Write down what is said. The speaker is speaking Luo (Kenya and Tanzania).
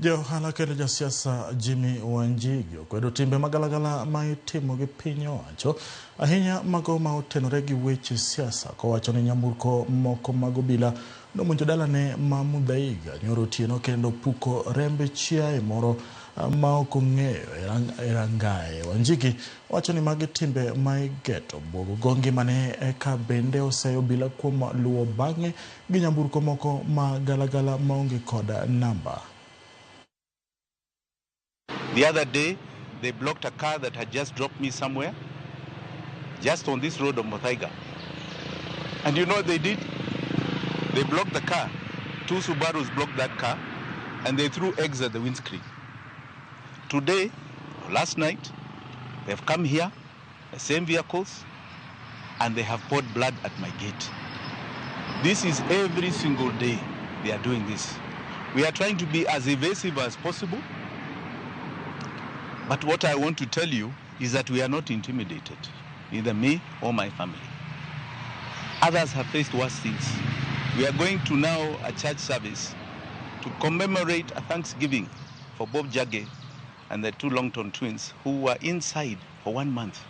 Johala kendo jasiasa Jimmy Wanjigi okwedo timbe magalagala ma itimo gi piny owacho ahinya mago ma otenore gi weche siasa, kowacho ni nyamburko moko mag Obila nomonjo dalane ma Mudhaiga nyoro otieno kendo puko remb chiaye moro ma ok ong'eyo e rangaya. Wanjigi wacho ni magi timbe ma igeto buogo go ngimane, eka bende oseyo Obila kuom luwo bang'e gi nyamburko moko ma galagala maonge koda namba. The other day, they blocked a car that had just dropped me somewhere, just on this road of Muthaiga. And you know what they did? They blocked the car. 2 Subarus blocked that car, and they threw eggs at the windscreen. Today, last night, they've come here, the same vehicles, and they have poured blood at my gate. This is every single day they are doing this. We are trying to be as evasive as possible. But what I want to tell you is that we are not intimidated, neither me or my family. Others have faced worse things. We are going to now a church service to commemorate a Thanksgiving for Bob Jage and the 2 Longton twins who were inside for 1 month.